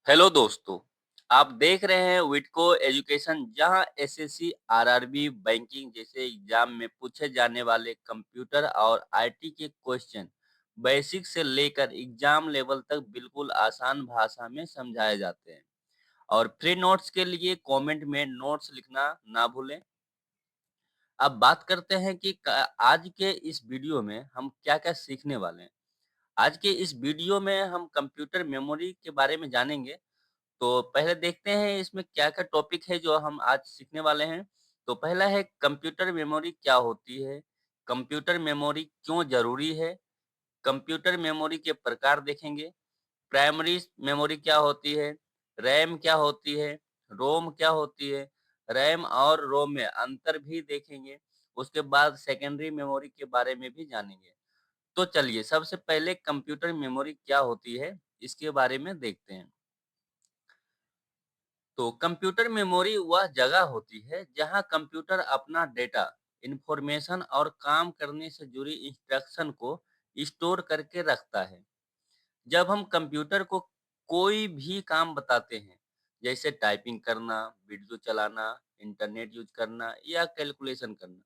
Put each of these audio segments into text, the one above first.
Hello दोस्तों, आप देख रहे हैं विडको एजुकेशन जहां एसएससी, आरआरबी, बैंकिंग जैसे एग्जाम में पूछे जाने वाले कंप्यूटर और आईटी के क्वेश्चन बेसिक से लेकर एग्जाम लेवल तक बिल्कुल आसान भाषा में समझाए जाते हैं। और फ्री नोट्स के लिए कमेंट में नोट्स लिखना ना भूलें। अब बात करते हैं कि आज के इस वीडियो में हम क्या-क्या सीखने वाले हैं। आज के इस वीडियो में हम कंप्यूटर मेमोरी के बारे में जानेंगे। तो पहले देखते हैं इसमें क्या-क्या टॉपिक है जो हम आज सीखने वाले हैं। तो पहला है कंप्यूटर मेमोरी क्या होती है? कंप्यूटर मेमोरी क्यों ज़रूरी है? कंप्यूटर मेमोरी के प्रकार देखेंगे। प्राइमरी मेमोरी क्या होती है? रैम क्या होती है? रोम क्या होती है? रैम और रोम में अंतर भी देखेंगे। उसके बाद सेकेंडरी मेमोरी के बारे में भी जानेंगे। तो चलिए सबसे पहले कंप्यूटर मेमोरी क्या होती है? इसके बारे में देखते हैं। तो कंप्यूटर मेमोरी वह जगह होती है जहां कंप्यूटर अपना डेटा, इंफॉर्मेशन और काम करने से जुड़ी इंस्ट्रक्शन को स्टोर करके रखता है। जब हम कंप्यूटर को कोई भी काम बताते हैं, जैसे टाइपिंग करना, वीडियो चलाना, इंटरनेट यूज करना या कैलकुलेशन करना,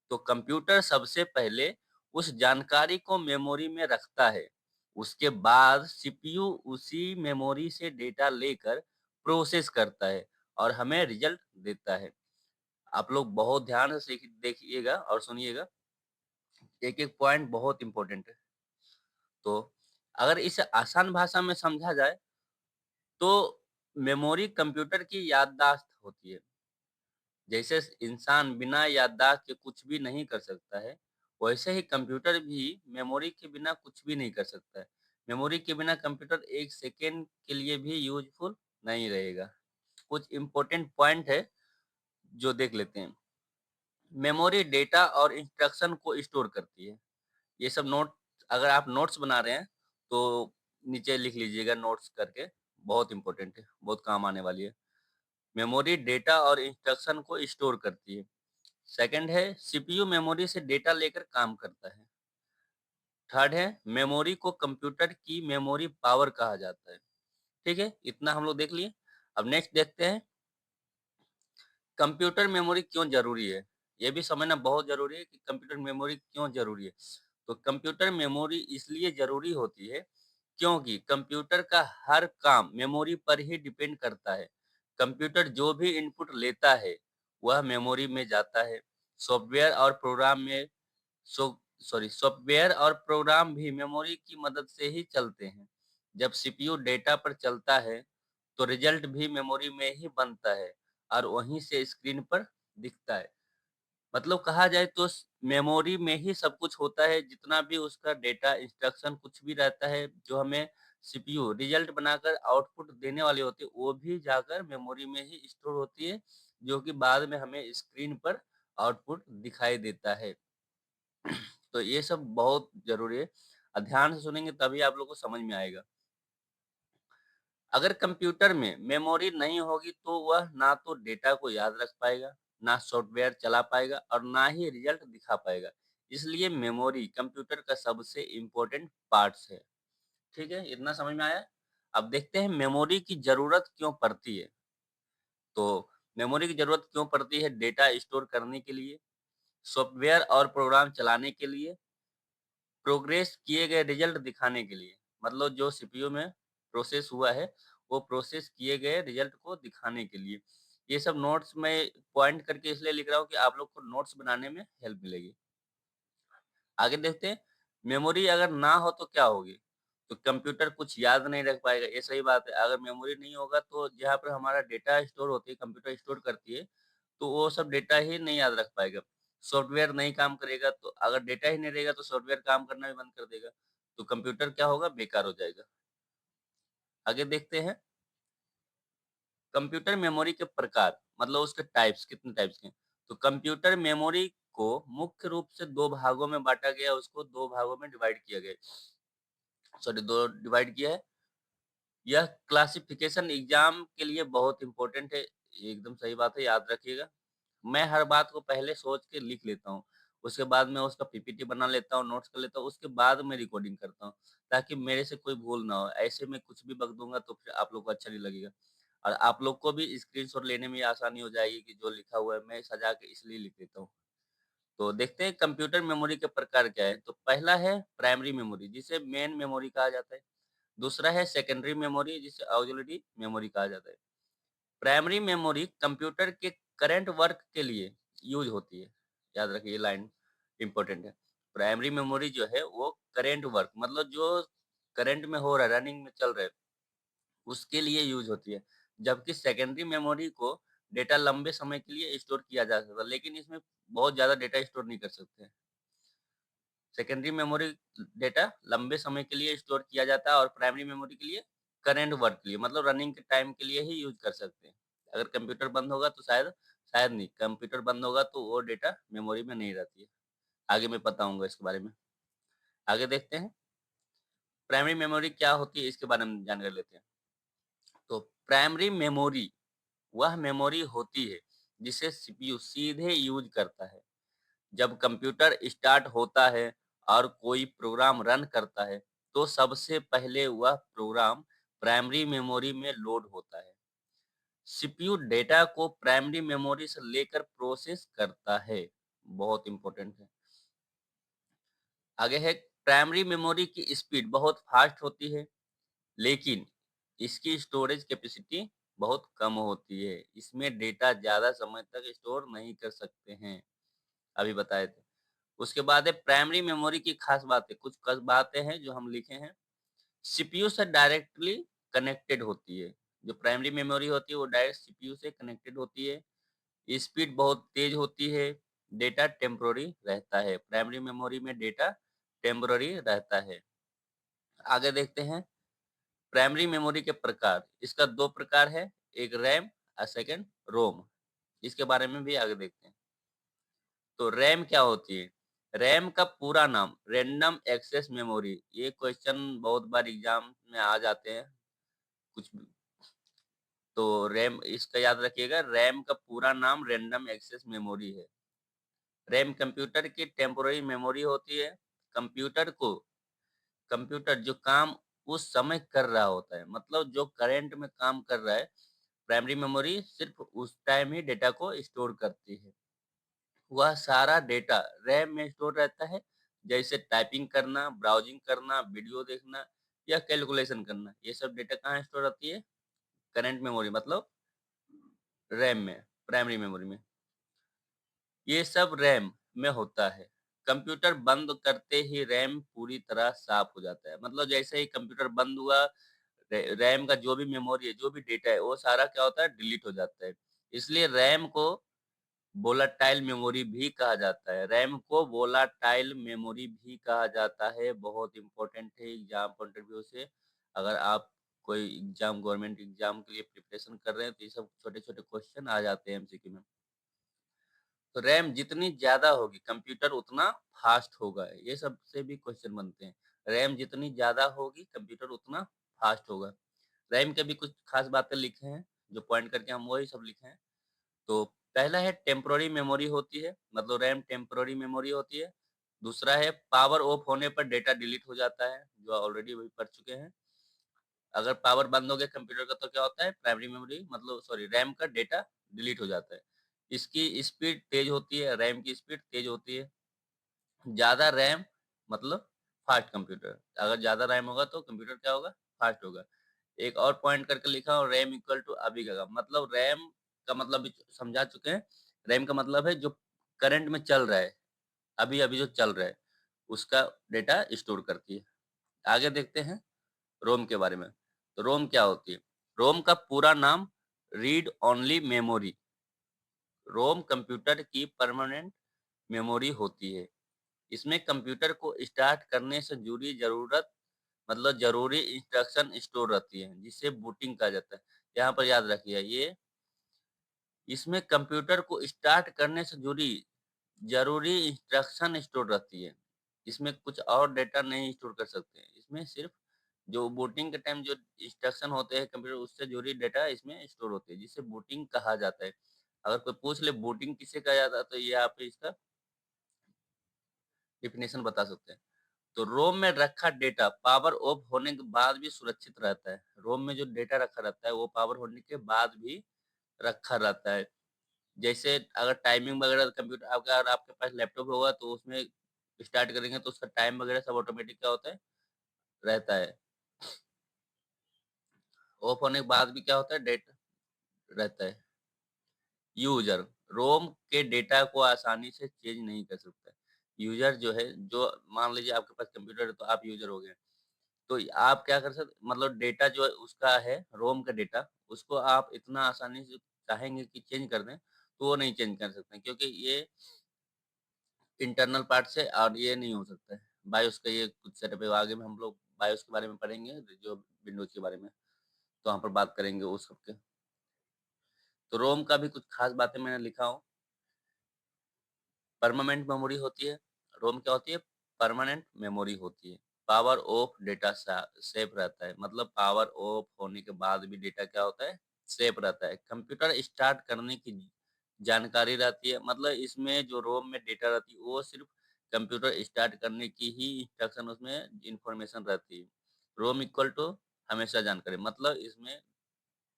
तो कंप्यूटर सबसे पहले उस जानकारी को मेमोरी में रखता है। उसके बाद सीपीयू उसी मेमोरी से डेटा लेकर प्रोसेस करता है और हमें रिजल्ट देता है। आप लोग बहुत ध्यान से देखिएगा और सुनिएगा, एक-एक पॉइंट बहुत इंपॉर्टेंट है। तो अगर इसे आसान भाषा में समझा जाए तो मेमोरी कंप्यूटर की याददाश्त होती है। जैसे इंसान बिना याददाश्त के कुछ भी नहीं कर सकता है, वैसे ही कंप्यूटर भी मेमोरी के बिना कुछ भी नहीं कर सकता है। मेमोरी के बिना कंप्यूटर 1 सेकंड के लिए भी यूज़फुल नहीं रहेगा। कुछ इम्पोर्टेंट पॉइंट है जो देख लेते हैं। मेमोरी डेटा और इंस्ट्रक्शन को स्टोर करती है। ये सब नोट अगर आप नोट्स बना रहे हैं, तो नीचे लिख लीजिएगा नोट्स करके, बहुत इम्पोर्टेंट है, बहुत काम आने वाली है। मेमोरी डेटा और इंस्ट्रक्शन को स्टोर करती है। सेकंड है सीपीयू मेमोरी से डेटा लेकर काम करता है। थर्ड है मेमोरी को कंप्यूटर की मेमोरी पावर कहा जाता है। ठीक है, इतना हम लोग देख लिए। अब नेक्स्ट देखते हैं कंप्यूटर मेमोरी क्यों ज़रूरी है? ये भी समझना बहुत ज़रूरी है कि कंप्यूटर मेमोरी क्यों ज़रूरी है। तो कंप्यूटर मेमोरी इसलिए ज़रूरी होती है, क्योंकि कंप्यूटर का हर काम मेमोरी पर ही डिपेंड करता है। कंप्यूटर जो भी इनपुट लेता है, वह मेमोरी में जाता है। सॉफ्टवेयर और प्रोग्राम में सो सॉफ्टवेयर और प्रोग्राम भी मेमोरी की मदद से ही चलते हैं। जब सीपीयू डेटा पर चलता है, तो रिजल्ट भी मेमोरी में ही बनता है और वहीं से स्क्रीन पर दिखता है। मतलब कहा जाए तो मेमोरी में ही सब कुछ होता है, जितना भी उसका डेटा, इंस्ट्रक्शन कुछ भी रहता है, जो हमें सीपीयू रिजल्ट बनाकर आउटपुट देने वाली होती है, वो भी जाकर मेमोरी में ही स्टोर होती है, जो कि बाद में हमें स्क्रीन पर आउटपुट दिखाई देता है। तो ये सब बहुत ज़रूरी है। ध्यान से सुनेंगे तभी आप लोग को समझ में आएगा। अगर कंप्यूटर में मेमोरी नहीं होगी तो वह ना तो डेटा को याद रख पाएगा, ना सॉफ्टवेयर चला पाएगा और ना ही रिजल्ट दिखा पाएगा। इसलिए मेमोरी कंप्यूटर का सबसे इम्पोर्टेंट पार्ट्स है। ठीक है? इतना समझ में आया? अब देखते हैं मेमोरी की ज़रूरत क्यों पड़ती है? तो मेमोरी की ज़रूरत क्यों पड़ती है? डेटा स्टोर करने के लिए, सॉफ्टवेयर और प्रोग्राम चलाने के लिए, प्रोग्रेस किए गए रिजल्ट दिखाने के लिए। मतलब जो सीपीयू में प्रोसेस हुआ है, वो प्रोसेस किए गए रिजल्ट को दिखाने के लिए। ये सब नोट्स मैं पॉइंट करके इसलिए लिख रहा हूँ कि आप लोग को नोट्स बनाने में हेल्प मिलेगी। आगे देखते हैं, मेमोरी अगर ना हो तो क्या होगी? तो कंप्यूटर कुछ याद नहीं रख पाएगा, ये सही बात है। अगर मेमोरी नहीं होगा तो जहाँ पर हमारा डेटा स्टोर होती है, कंप्यूटर स्टोर करती है, तो वो सब डेटा ही नहीं याद रख पाएगा। सॉफ्टवेयर नहीं काम करेगा, तो अगर डेटा ही नहीं रहेगा तो सॉफ्टवेयर काम करना भी बंद कर देगा। तो कंप्यूटर क्या होगा? बेकार हो जाएगा। आगे देखते हैं, कंप्यूटर मेमोरी के प्रकार मतलब उसके टाइप्स, कितने टाइप्स के हैं। तो कंप्यूटर मेमोरी को मुख्य रूप से 2 भागों में बाँटा गया, उसको 2 भागों में डिवाइड किया गया। सॉरी, 2 डिवाइड किया है। यह क्लासिफिकेशन एग्ज़ाम के लिए बहुत इम्पोर्टेंट है। एकदम सही बात है, याद रखिएगा। मैं हर बात को पहले सोच के लिख लेता हूँ, उसके बाद मैं उसका पीपीटी बना लेता हूँ, नोट्स कर लेता हूँ, उसके बाद मैं रिकॉर्डिंग करता हूँ, ताकि मेरे से कोई भूल ना हो। ऐसे में कुछ भी बक दूँगा तो फिर आप लोग को अच्छा नहीं लगेगा और आप लोग को भी स्क्रीनशॉट लेने में आसानी हो जाएगी कि जो लिखा हुआ है मैं सजा के इसलिए लिख देता हूँ। तो देखते हैं कंप्यूटर मेमोरी के प्रकार क्या है। तो पहला है प्राइमरी मेमोरी जिसे मेन मेमोरी कहा जाता है। दूसरा है सेकेंडरी मेमोरी जिसे ऑक्सिलरी मेमोरी कहा जाता है। प्राइमरी मेमोरी कंप्यूटर के करंट वर्क के लिए यूज़ होती है। याद रखिए ये लाइन इम्पोर्टेंट है। प्राइमरी मेमोरी जो है वो करंट वर्क मतलब जो करंट में हो रहा है, रनिंग में चल रहा है, उसके लिए यूज़ होती है। जबकि सेकेंडरी मेमोरी को डेटा लंबे समय के लिए स्टोर किया जा सकता है, लेकिन इसमें बहुत ज़्यादा डेटा स्टोर नहीं कर सकते। सेकेंडरी मेमोरी डेटा लंबे समय के लिए स्टोर किया जाता है और प्राइमरी मेमोरी के लिए करंट वर्क के लिए मतलब रनिंग के टाइम के लिए ही यूज़ कर सकते हैं। अगर कंप्यूटर बंद होगा तो शायद शायद नहीं, कंप्यूटर बंद होगा तो वो डेटा मेमोरी में नहीं रहती है। आगे मैं बताऊँगा इसके बारे में। आगे देखते हैं, प्राइमरी मेमोरी क्या होती है इसके बारे में जानकारी लेते हैं। तो प्राइमरी मेमोरी वह मेमोरी होती है जिसे सीपीयू सीधे यूज़ करता है। जब कंप्यूटर स्टार्ट होता है और कोई प्रोग्राम रन करता है, तो सबसे पहले वह प्रोग्राम प्राइमरी मेमोरी में लोड होता है। सीपीयू डेटा को प्राइमरी मेमोरी से लेकर प्रोसेस करता है। बहुत इंपॉर्टेंट है। आगे है, प्राइमरी मेमोरी की स्पीड बहुत फास्ट होती है, लेकिन इसकी स्टोरेज कैपेसिटी बहुत कम होती है। इसमें डेटा ज़्यादा समय तक स्टोर नहीं कर सकते हैं, अभी बताए थे। उसके बाद है प्राइमरी मेमोरी की खास बातें, कुछ खास बातें हैं जो हम लिखे हैं। सीपीयू से डायरेक्टली कनेक्टेड होती है। जो प्राइमरी मेमोरी होती है वो डायरेक्ट सीपीयू से कनेक्टेड होती है। स्पीड बहुत तेज होती है। डेटा टेम्पोररी रहता है। प्राइमरी मेमोरी में डेटा टेम्पोररी रहता है। आगे देखते हैं प्राइमरी मेमोरी के प्रकार। इसका 2 प्रकार है, एक रैम और सेकंड रोम। इसके बारे में भी आगे देखते हैं। तो रैम क्या होती है? रैम का पूरा नाम रैंडम एक्सेस मेमोरी। ये क्वेश्चन बहुत बार एग्जाम में आ जाते हैं कुछ भी। तो रैम इसका याद रखिएगा, रैम का पूरा नाम रैंडम एक्सेस मेमोरी है। रैम कंप्यूटर की टेम्पोररी मेमोरी होती है। कंप्यूटर को कंप्यूटर जो काम उस समय कर रहा होता है, मतलब जो करंट में काम कर रहा है, प्राइमरी मेमोरी सिर्फ उस टाइम ही डेटा को स्टोर करती है। वह सारा डेटा रैम में स्टोर रहता है, जैसे टाइपिंग करना, ब्राउजिंग करना, वीडियो देखना या कैलकुलेशन करना। ये सब डेटा कहाँ स्टोर रहती है? करंट मेमोरी मतलब रैम में, प्राइमरी मेमोरी में। ये सब रैम में होता है। कंप्यूटर बंद करते ही रैम पूरी तरह साफ हो जाता है। मतलब जैसे ही कंप्यूटर बंद हुआ, रैम का जो भी मेमोरी है, जो भी डेटा है, वो सारा क्या होता है? डिलीट हो जाता है। इसलिए रैम को वोलाटाइल मेमोरी भी कहा जाता है। रैम को वोलाटाइल मेमोरी भी कहा जाता है। बहुत इंपॉर्टेंट है एग्जाम पॉइंट ऑफ व्यू से। अगर आप कोई एग्जाम, गवर्नमेंट एग्जाम के लिए प्रिपरेशन कर रहे हैं तो ये सब छोटे-छोटे क्वेश्चन आ जाते हैं एमसीक्यू में। तो रैम जितनी ज़्यादा होगी, कंप्यूटर उतना फास्ट होगा। ये सब से भी क्वेश्चन बनते हैं। रैम जितनी ज़्यादा होगी, कंप्यूटर उतना फास्ट होगा। रैम के भी कुछ खास बातें लिखे हैं, जो पॉइंट करके हम वही सब लिखे हैं। तो पहला है टेम्पोररी मेमोरी होती है, मतलब रैम टेम्पोररी मेमोरी होती है। दूसरा है पावर ऑफ होने पर डेटा डिलीट हो जाता है, जो ऑलरेडी अभी पढ़ चुके हैं। अगर पावर बंद हो गया कंप्यूटर का तो क्या होता है? प्राइमरी मेमोरी मतलब सॉरी रैम का डेटा डिलीट हो जाता है। इसकी स्पीड तेज होती है, रैम की स्पीड तेज होती है। ज़्यादा रैम मतलब फास्ट कंप्यूटर। अगर ज़्यादा रैम होगा तो कंप्यूटर क्या होगा? फास्ट होगा। एक और पॉइंट करके लिखा हूँ, रैम इक्वल टू अभी का मतलब रैम का मतलब भी समझा चुके हैं। रैम का मतलब है जो करंट में चल रहा है, अभी-अभी जो चल रहा है, उसका डेटा स्टोर करती है। आगे देखते हैं रोम के बारे में। तो रोम क्या होती है? रोम का पूरा नाम रीड ओनली मेमोरी। रोम कंप्यूटर की परमानेंट मेमोरी होती है। इसमें कंप्यूटर को स्टार्ट करने से जुड़ी ज़रूरत मतलब ज़रूरी इंस्ट्रक्शन स्टोर रहती है, जिसे बूटिंग कहा जाता है। यहाँ पर याद रखिए ये, इसमें कंप्यूटर को स्टार्ट करने से जुड़ी ज़रूरी इंस्ट्रक्शन स्टोर रहती है। इसमें कुछ और डेटा नहीं स्टोर कर सकते हैं। इसमें सिर्फ़ जो बूटिंग के टाइम जो इंस्ट्रक्शन होते हैं कंप्यूटर, उससे जुड़ी डेटा इसमें स्टोर होती है, जिसे बूटिंग कहा जाता है। अगर कोई पूछ ले बूटिंग किसे कहा जाता है, तो ये आप इसका डेफिनेशन बता सकते हैं। तो रोम में रखा डेटा पावर ऑफ होने के बाद भी सुरक्षित रहता है। रोम में जो डेटा रखा रहता है वो पावर होने के बाद भी रखा रहता है। जैसे अगर टाइमिंग वगैरह कंप्यूटर अगर आपके पास लैपटॉप होगा तो उसमें स्टार्ट करेंगे तो उसका टाइम वगैरह सब ऑटोमेटिक क्या होता है, रहता है। ऑफ होने के बाद भी क्या होता है, डेट रहता है। यूज़र रोम के डेटा को आसानी से चेंज नहीं कर सकता। यूज़र जो है, जो मान लीजिए आपके पास कंप्यूटर है तो आप यूज़र हो गए। तो आप क्या कर सकते, मतलब डेटा जो है उसका है, रोम का डेटा, उसको आप इतना आसानी से चाहेंगे कि चेंज कर दें, तो वो नहीं चेंज कर सकते क्योंकि ये इंटरनल पार्ट से और ये नहीं हो सकता है। बायोस का ये कुछ सेटअप है, आगे में हम लोग बायोस के बारे में पढ़ेंगे, जो विंडोज़ के बारे में, तो वहाँ पर बात करेंगे उस सब के। तो रोम का भी कुछ खास बातें मैंने लिखा हूँ। परमानेंट मेमोरी होती है। रोम क्या होती है? परमानेंट मेमोरी होती है। पावर ऑफ डेटा सेफ रहता है, मतलब पावर ऑफ होने के बाद भी डेटा क्या होता है? सेफ रहता है। कंप्यूटर स्टार्ट करने की जानकारी रहती है, मतलब इसमें जो रोम में डेटा रहती है वो सिर्फ कंप्यूटर स्टार्ट करने की ही इंस्ट्रक्शन, उसमें इंफॉर्मेशन रहती है। रोम इक्वल टू हमेशा जानकारी, मतलब इसमें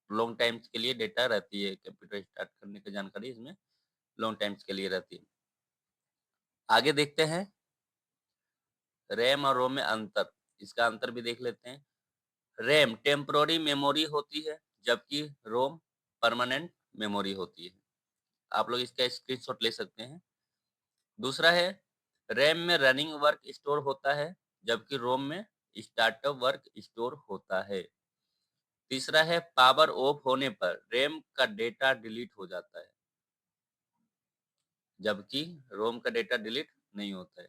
लॉन्ग टाइम्स के लिए डेटा रहती है। कंप्यूटर स्टार्ट करने की जानकारी इसमें लॉन्ग टाइम्स के लिए रहती है। आगे देखते हैं रैम और रोम में अंतर। इसका अंतर भी देख लेते हैं। रैम टेम्पोररी मेमोरी होती है, जबकि रोम परमानेंट मेमोरी होती है। आप लोग इसका स्क्रीनशॉट ले सकते हैं। दूसरा है रैम में रनिंग वर्क स्टोर होता है, जबकि रोम में स्टार्टअप वर्क स्टोर होता है। तीसरा है पावर ऑफ होने पर रैम का डेटा डिलीट हो जाता है, जबकि रोम का डेटा डिलीट नहीं होता है।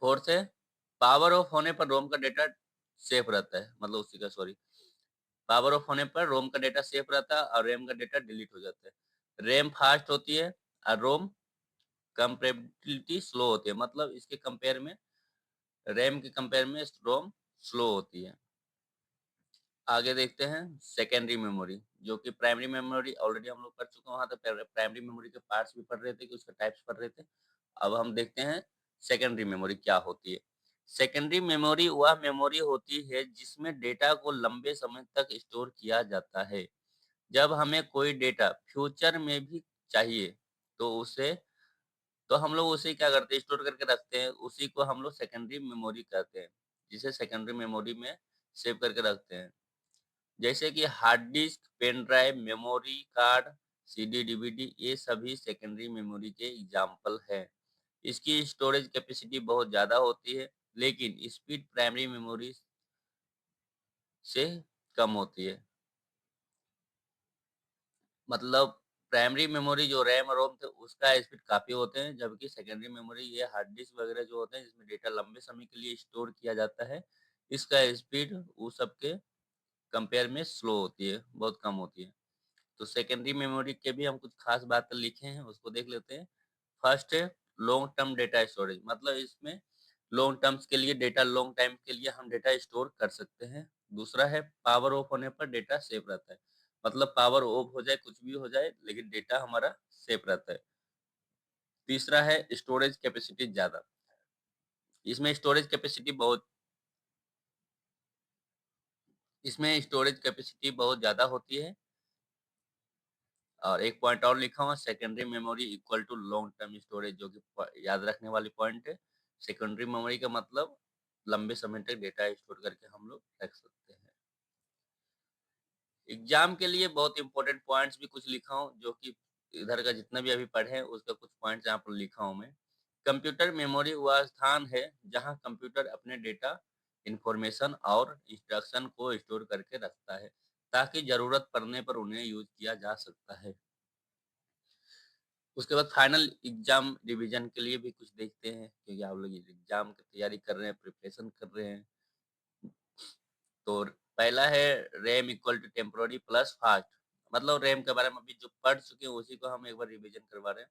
फोर्थ है पावर ऑफ होने पर रोम का डेटा सेफ रहता है, मतलब उसी का सॉरी, पावर ऑफ होने पर रोम का डेटा सेफ रहता है और रैम का डेटा डिलीट हो जाता है। रैम फास्ट होती है और रोम कंपेरेबिलिटी स्लो होती है, मतलब इसके कंपेयर में, रैम के कंपेयर में रोम स्लो होती है। आगे देखते हैं सेकेंडरी मेमोरी, जो कि प्राइमरी मेमोरी ऑलरेडी हम लोग कर चुके हैं। वहाँ तक प्राइमरी मेमोरी के पार्ट्स भी पढ़ रहे थे कि उसके टाइप्स पढ़ रहे थे। अब हम देखते हैं सेकेंडरी मेमोरी क्या होती है। सेकेंडरी मेमोरी वह मेमोरी होती है जिसमें डेटा को लंबे समय तक स्टोर किया जाता है। जब हमें कोई डेटा फ्यूचर में भी चाहिए तो उसे तो हम लोग उसे क्या करते हैं, स्टोर करके रखते हैं। उसी को हम लोग सेकेंडरी मेमोरी कहते हैं, जिसे सेकेंडरी मेमोरी में सेव करके रखते हैं। जैसे कि hard disk, pen drive, memory card, CD, DVD, ये सभी सेकेंडरी मेमोरी के एग्जाम्पल हैं। इसकी स्टोरेज कैपेसिटी बहुत ज़्यादा होती है, लेकिन स्पीड प्राइमरी मेमोरी से कम होती है। मतलब प्राइमरी मेमोरी जो रैम और रोम थे उसका स्पीड काफ़ी होते हैं, जबकि सेकेंडरी मेमोरी ये हार्ड डिस्क वगैरह जो होते हैं जिसमें डेटा लंबे समय के लिए स्टोर किया जाता है, इसका स्पीड वो सबके कंपेयर में स्लो होती है, बहुत कम होती है। तो सेकेंडरी मेमोरी के भी हम कुछ खास बातें लिखे हैं, उसको देख लेते हैं। फर्स्ट है लॉन्ग टर्म डेटा स्टोरेज, मतलब इसमें लॉन्ग टर्म्स के लिए डेटा, लॉन्ग टाइम के लिए हम डेटा स्टोर कर सकते हैं। दूसरा है पावर ऑफ होने पर डेटा सेव रहता है, मतलब पावर ऑफ हो जाए, कुछ भी हो जाए, लेकिन डेटा हमारा सेव रहता है। तीसरा है स्टोरेज कैपेसिटी ज़्यादा, इसमें स्टोरेज कैपेसिटी बहुत इसमें स्टोरेज कैपेसिटी बहुत ज़्यादा होती है। और एक पॉइंट और लिखा हुआ, secondary memory equal to long term storage, जो कि याद रखने वाली पॉइंट है। सेकेंडरी मेमोरी का मतलब लंबे समय तक डेटा स्टोर करके हम लोग रख सकते हैं। एग्जाम के लिए बहुत इंपॉर्टेंट पॉइंट्स भी कुछ लिखा हूँ, जो कि इधर का जितना भी अभी पढ़े हैं उसका कुछ पॉइंट्स यहाँ पर लिखा हूँ मैं। कंप्यूटर मेमोरी वह स्थान है जहाँ कंप्यूटर अपने डेटा, इंफॉर्मेशन और इंस्ट्रक्शन को स्टोर करके रखता है, ताकि जरूरत पड़ने पर उन्हें यूज किया जा सकता है। उसके बाद फाइनल एग्जाम रिवीजन के लिए भी कुछ देखते हैं, क्योंकि आप लोग एग्जाम की तैयारी कर रहे हैं, प्रिपरेशन कर रहे हैं। तो पहला है RAM equal to temporary plus fast, मतलब रैम के बारे में अभी जो पढ़ चुके हैं उसी को हम एक बार रिवीजन करवा रहे हैं।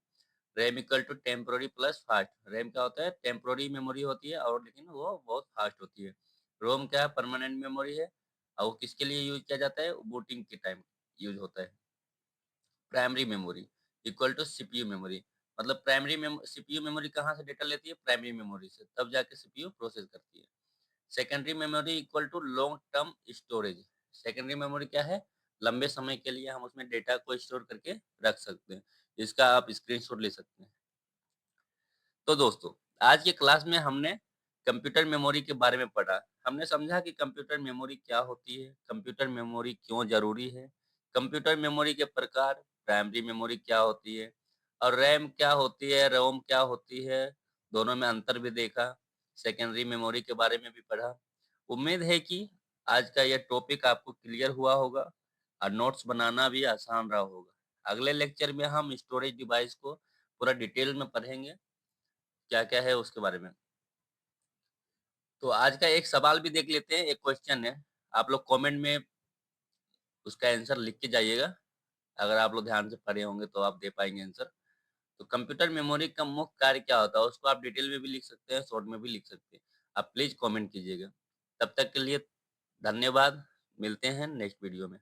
RAM equal to temporary plus fast. RAM क्या होता है? टेम्पोररी मेमोरी होती है और लेकिन वो बहुत फास्ट होती है। रोम क्या है? परमानेंट मेमोरी है और वो किसके लिए यूज किया जाता है? बूटिंग के टाइम यूज होता है। Primary memory equal to CPU memory, मतलब सीपीयू मेमोरी कहाँ से डेटा लेती है? प्राइमरी मेमोरी से, तब जाके सीपीयू प्रोसेस करती है। Secondary memory equal to long term storage. Secondary memory क्या है? लंबे समय के लिए हम उसमें डेटा को स्टोर करके रख सकते हैं। इसका आप स्क्रीनशॉट ले सकते हैं। तो दोस्तों, आज के क्लास में हमने कंप्यूटर मेमोरी के बारे में पढ़ा। हमने समझा कि कंप्यूटर मेमोरी क्या होती है, कंप्यूटर मेमोरी क्यों ज़रूरी है, कंप्यूटर मेमोरी के प्रकार, प्राइमरी मेमोरी क्या होती है और रैम क्या होती है, रोम क्या होती है, दोनों में अंतर भी देखा। सेकेंडरी मेमोरी के बारे में भी पढ़ा। उम्मीद है कि आज का यह टॉपिक आपको क्लियर हुआ होगा और नोट्स बनाना भी आसान रहा होगा। अगले लेक्चर में हम स्टोरेज डिवाइस को पूरा डिटेल में पढ़ेंगे, क्या-क्या है उसके बारे में। तो आज का एक सवाल भी देख लेते हैं, एक क्वेश्चन है। आप लोग कमेंट में उसका आंसर लिख के जाइएगा। अगर आप लोग ध्यान से पढ़े होंगे तो आप दे पाएँगे आंसर। तो कंप्यूटर मेमोरी का मुख्य कार्य क्या होता है? उसको आप डिटेल में भी लिख सकते हैं, शॉर्ट में भी लिख सकते हैं। आप प्लीज़ कमेंट कीजिएगा। तब तक के लिए धन्यवाद। मिलते हैं नेक्स्ट वीडियो में।